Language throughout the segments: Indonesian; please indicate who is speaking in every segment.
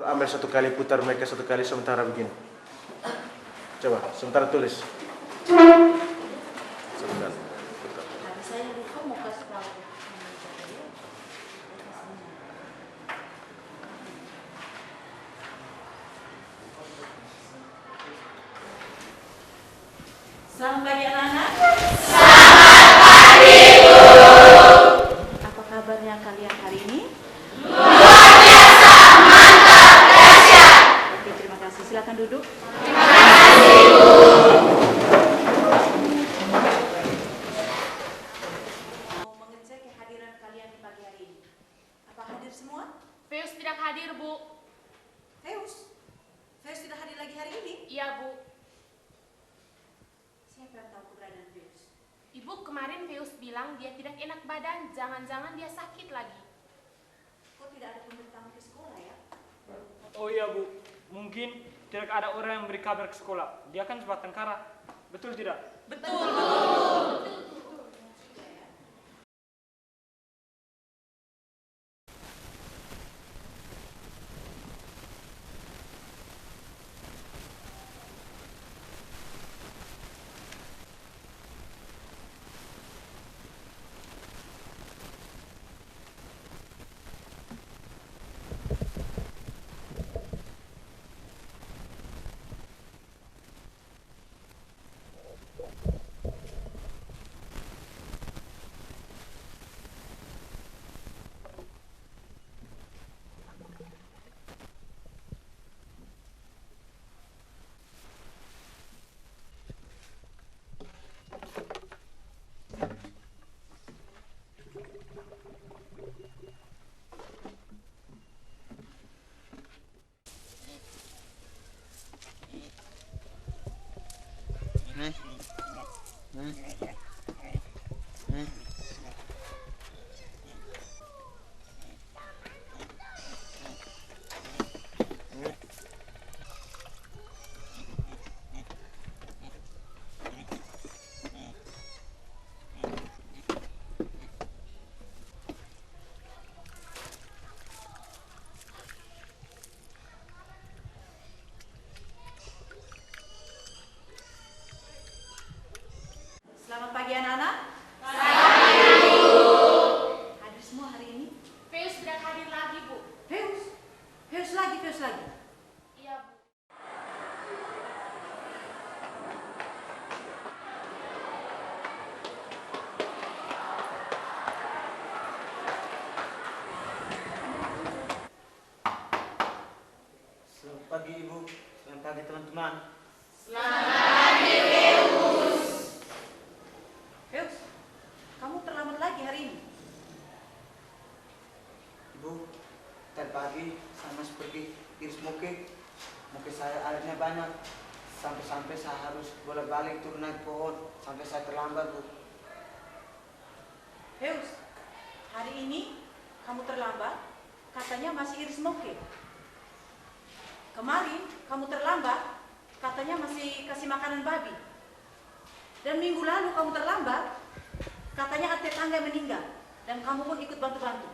Speaker 1: ambil satu kali, putar mereka satu kali sementara begini. Coba, sementara tulis. Sebentar.
Speaker 2: Saya lupa mau kasih tahu. Selamat pagi anak-anak. Selamat pagi, Bu. Apa kabarnya kalian hari ini? Luar biasa, mantap, dahsyat. Oke, terima kasih. Silakan duduk. Terima kasih, Bu. Mau mengecek kehadiran kalian di pagi hari ini. Apa hadir semua?
Speaker 3: Feus tidak hadir, Bu.
Speaker 2: Feus? Feus tidak hadir lagi hari ini?
Speaker 3: Iya, Bu.
Speaker 2: Siapa yang tahu keberadaan Feus?
Speaker 3: Ibu, kemarin Feus bilang dia tidak enak badan, jangan-jangan dia sakit lagi.
Speaker 2: Kok tidak ada pemberitahuan ke sekolah ya?
Speaker 4: Oh iya, Bu, mungkin tidak ada orang yang beri kabar ke sekolah. Dia kan sempat tengkara, betul tidak?
Speaker 3: Betul.
Speaker 2: Selamat pagi anak-anak. Hadir semua hari ini?
Speaker 3: Feus tidak hadir lagi, Bu.
Speaker 2: Feus? Feus lagi, Feus lagi.
Speaker 3: Iya, Bu.
Speaker 5: Selamat pagi Ibu, selamat pagi teman-teman.
Speaker 2: Feus, kamu terlambat lagi hari ini.
Speaker 5: Ibu, tadi pagi saya masih pergi iris muke. Muke saya airnya banyak. Sampai-sampai saya harus bolak-balik turun naik pohon. Sampai saya terlambat, Bu.
Speaker 2: Feus, hari ini kamu terlambat, katanya masih iris moke. Kemarin kamu terlambat, katanya masih kasih makanan babi. Dan minggu lalu kamu terlambat, katanya ada tetangga meninggal. Dan kamu pun ikut bantu-bantu.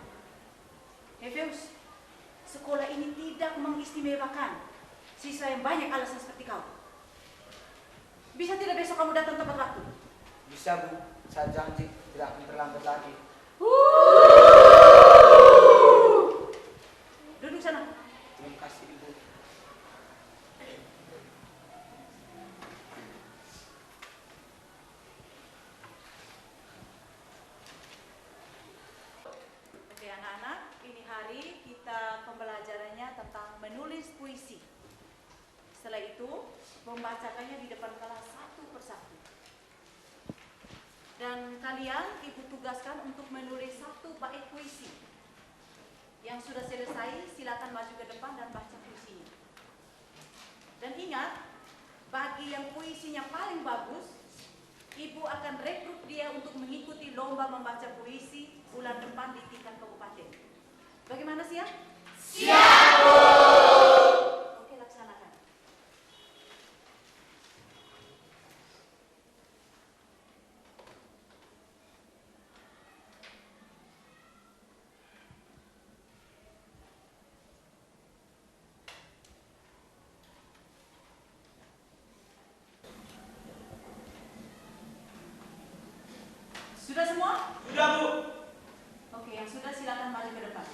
Speaker 2: Feus, sekolah ini tidak mengistimewakan siswa yang banyak alasan seperti kau. Bisa tidak besok kamu datang tepat waktu?
Speaker 5: Bisa, Bu. Saya janji tidak akan terlambat lagi.
Speaker 2: Duduk sana.
Speaker 5: Terima kasih, Ibu.
Speaker 2: Oke anak-anak, ini hari kita pembelajarannya tentang menulis puisi. Setelah itu, membacakannya di depan kelas satu persatu. Dan kalian ibu tugaskan untuk menulis satu bait puisi. Yang sudah selesai, silakan maju ke depan dan baca puisinya. Dan ingat, bagi yang puisinya paling bagus, ibu akan rekrut dia untuk mengikuti lomba membaca puisi bulan depan di tingkat kabupaten. Bagaimana siap? Siap, Bu! Oke, laksanakan. Sudah semua?
Speaker 4: Sudah, Bu.
Speaker 2: Oke, yang sudah silakan maju ke depan.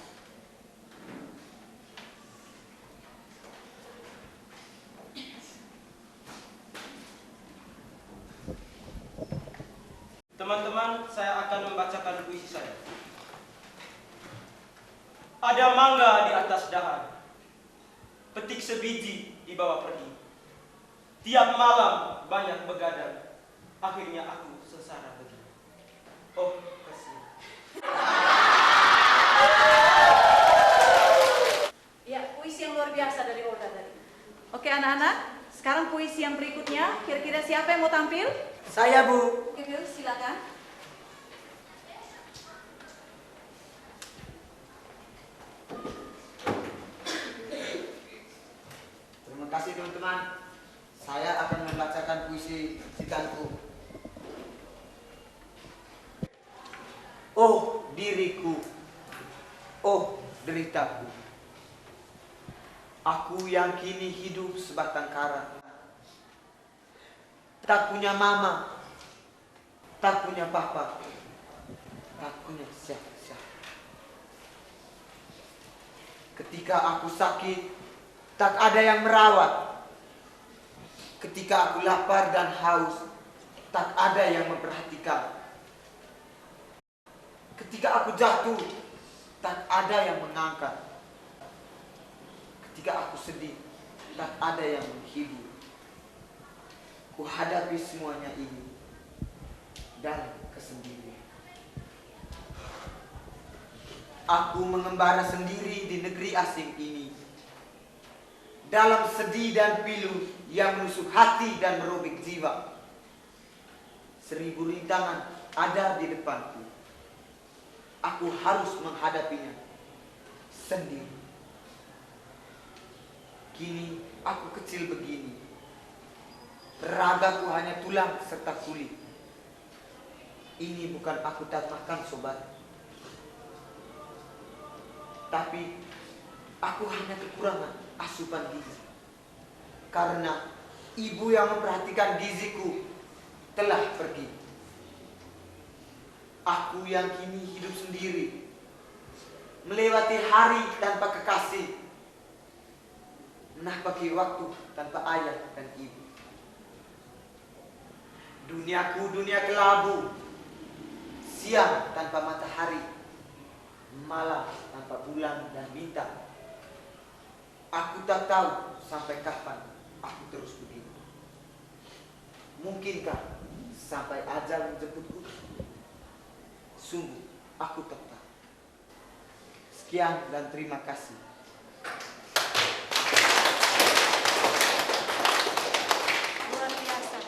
Speaker 6: Teman-teman, saya akan membacakan puisi saya. Ada mangga di atas dahan, petik sebiji dibawa pergi. Tiap malam banyak begadang, akhirnya aku sengsara begini. Oh, kasihan.
Speaker 2: Ya, puisi yang luar biasa dari Olga tadi. Oke anak-anak, sekarang puisi yang berikutnya. Kira-kira siapa yang mau tampil?
Speaker 5: Saya, Bu.
Speaker 2: Oke, Phil, silakan.
Speaker 5: Terima kasih teman-teman. Saya akan membacakan puisi citaanku. Oh diriku, oh deritaku, aku yang kini hidup sebatang kara. Tak punya mama, tak punya papa, tak punya siapa-siapa. Ketika aku sakit, tak ada yang merawat. Ketika aku lapar dan haus, tak ada yang memperhatikan. Ketika aku jatuh, tak ada yang mengangkat. Ketika aku sedih, tak ada yang menghibur. Ku hadapi semuanya ini dalam kesendirian. Aku mengembara sendiri di negeri asing ini, dalam sedih dan pilu yang menusuk hati dan merobek jiwa. 1000 rintangan ada di depanku. Aku harus menghadapinya sendiri. Kini aku kecil begini. Ragaku hanya tulang serta kulit. Ini bukan aku tak makan, sobat. Tapi aku hanya kekurangan asupan gizi. Karena ibu yang memperhatikan giziku telah pergi. Aku yang kini hidup sendiri, melewati hari tanpa kekasih, menapaki waktu tanpa ayah dan ibu. Duniaku dunia kelabu, siang tanpa matahari, malam tanpa bulan dan bintang. Aku tak tahu sampai kapan aku terus begini. Mungkinkah sampai ajal menjemputku? Sungguh aku tak tahu. Sekian dan terima kasih.
Speaker 2: Luar biasa.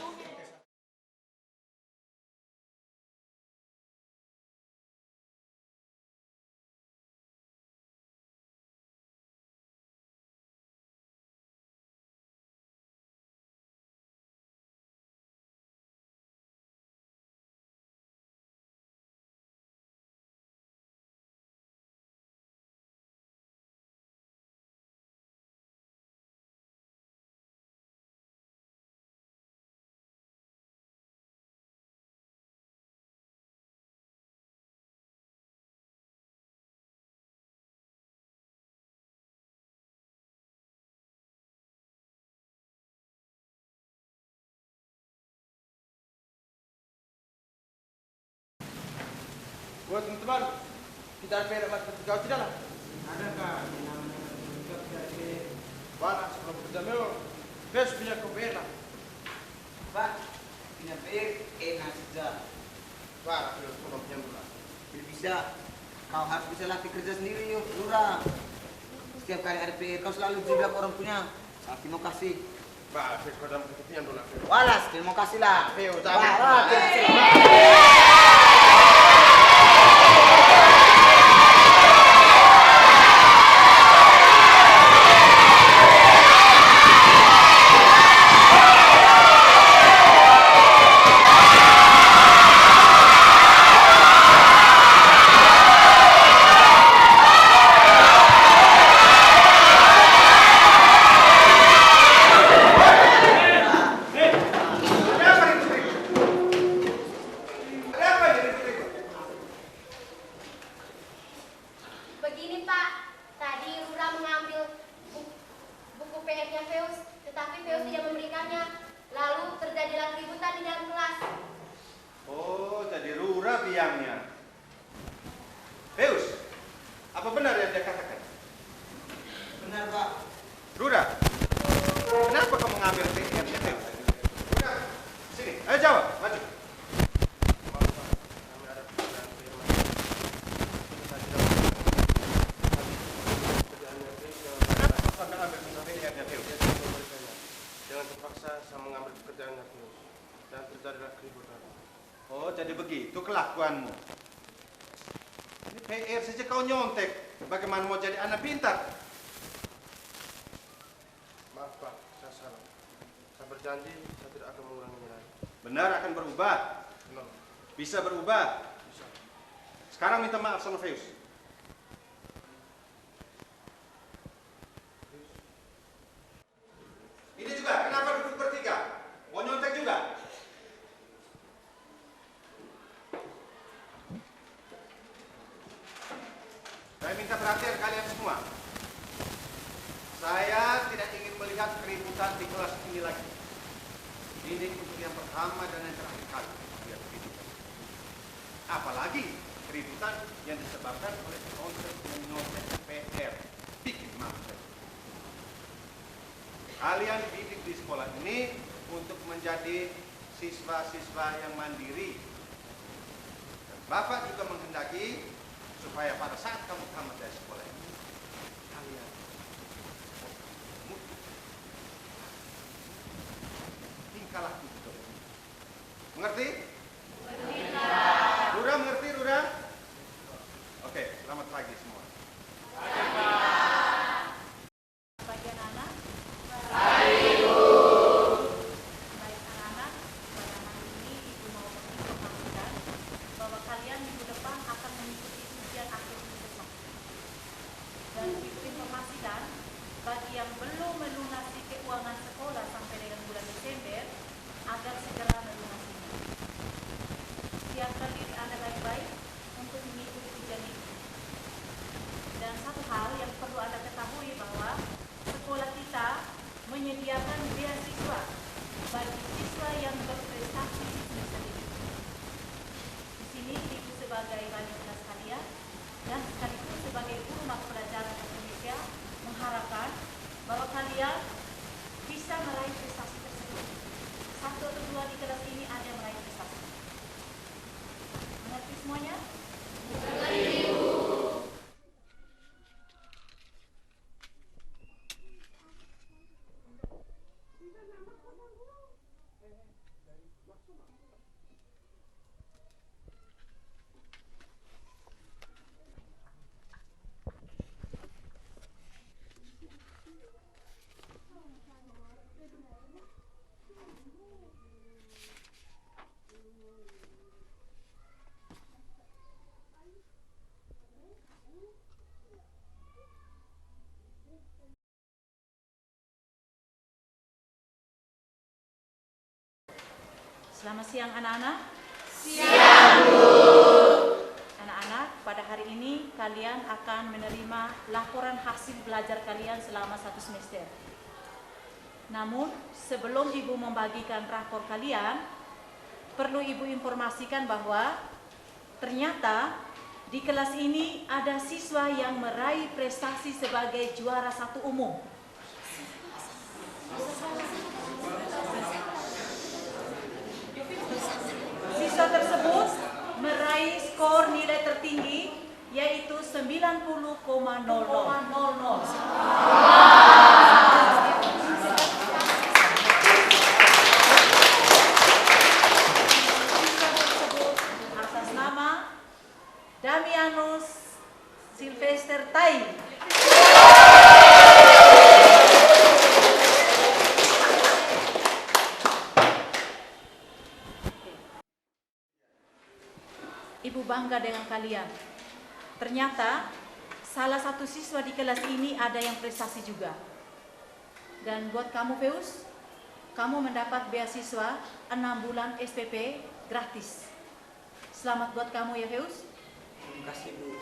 Speaker 1: Buat teman-teman, kita ada matematika kau tidak lah?
Speaker 5: Adakah yang namanya juga dari
Speaker 1: Mana sebelum kita mel, bes punya kau pernah.
Speaker 5: Pak? Punya PR enak saja.
Speaker 1: Wah, belum punya bulan.
Speaker 5: Tidak bisa. Kau harus bisa latih kerja sendiri yuk, Lurah. Setiap kali ada PR kau selalu jiblak orang punya. Terima kasih.
Speaker 1: Wah, saya kau dalam ketepian dulu.
Speaker 5: Walas, terima kasih lah.
Speaker 1: Ayo,
Speaker 5: Wah, terima kasih.
Speaker 1: Ada apa ini?
Speaker 3: di dalam kelas.
Speaker 1: Oh, jadi Rura biangnya. Heus, apa benar yang dia katakan?
Speaker 5: Benar, Pak.
Speaker 1: Rura, kenapa kamu mengambil PR-nya Heus? Rura, sini, ayo jawab, maju.
Speaker 7: Maaf Pak, kami ada pekerjaan firman. Saya tidak pekerjaannya Heus yang
Speaker 1: Kenapa kamu mengambil PR-nya Heus?
Speaker 7: jangan terpaksa saya mengambil pekerjaannya Heus. Dan terjadilah keributan.
Speaker 1: Oh, jadi begitu kelakuanmu. Ini PR saja kau nyontek. Bagaimana mau jadi anak pintar?
Speaker 7: Maaf Pak, saya salah. Saya berjanji saya tidak akan mengulanginya lagi.
Speaker 1: Benar akan berubah.
Speaker 7: Benar.
Speaker 1: Bisa berubah.
Speaker 7: Bisa.
Speaker 1: Sekarang minta maaf sama Heus. Ini juga, kenapa duduk bertiga? Mau nyontek juga? Saya minta perhatian kalian semua. Saya tidak ingin melihat keributan di kelas ini lagi. Ini untuk yang pertama dan yang terakhir kali lihat keributan. Apalagi keributan yang disebabkan oleh konsep menyontek PR. Bikin malu. Kalian dididik di sekolah ini untuk menjadi siswa-siswa yang mandiri. Dan Bapak juga menghendaki supaya pada saat kamu tamat dari sekolah ini, kalian mutu. Tingkah laku betul. Mengerti? Rura mengerti, Rura? Oke, selamat pagi semua.
Speaker 2: Bagian anak. Baik anak-anak, pada hari ini Ibu mau menginformasikan bahwa kalian minggu depan akan mengikuti ujian akhir semester. Dan Ibu informasikan bagi yang belum melunasi keuangan sekolah sampai dengan bulan Desember agar segera melunasinya. Siapkan diri Anda baik-baik untuk mengikuti ujian itu. Dan satu hal yang perlu Anda ketahui bahwa sekolah kita menyediakan beasiswa bagi siswa yang berprestasi di semester ini. Di sini Ibu sebagai wali kelas kalian dan sekaligus sebagai guru mata pelajaran Indonesia mengharapkan bahwa kalian bisa meraih prestasi tersebut. Satu atau dua di kelas ini ada yang meraih prestasi. Mengerti semuanya? Selamat siang anak-anak. Siang, Bu. Anak-anak, pada hari ini kalian akan menerima laporan hasil belajar kalian selama 1 semester. Namun, sebelum Ibu membagikan rapor kalian, perlu Ibu informasikan bahwa ternyata di kelas ini ada siswa yang meraih prestasi sebagai juara 1 umum. Siswa tersebut meraih skor nilai tertinggi yaitu 90,00. Siswa tersebut atas nama Damianus Sylvester Tai. Ibu bangga dengan kalian. Ternyata salah satu siswa di kelas ini ada yang prestasi juga. Dan buat kamu Feus, kamu mendapat beasiswa 6 bulan SPP gratis. Selamat buat kamu ya Feus.
Speaker 5: Terima kasih, Bu.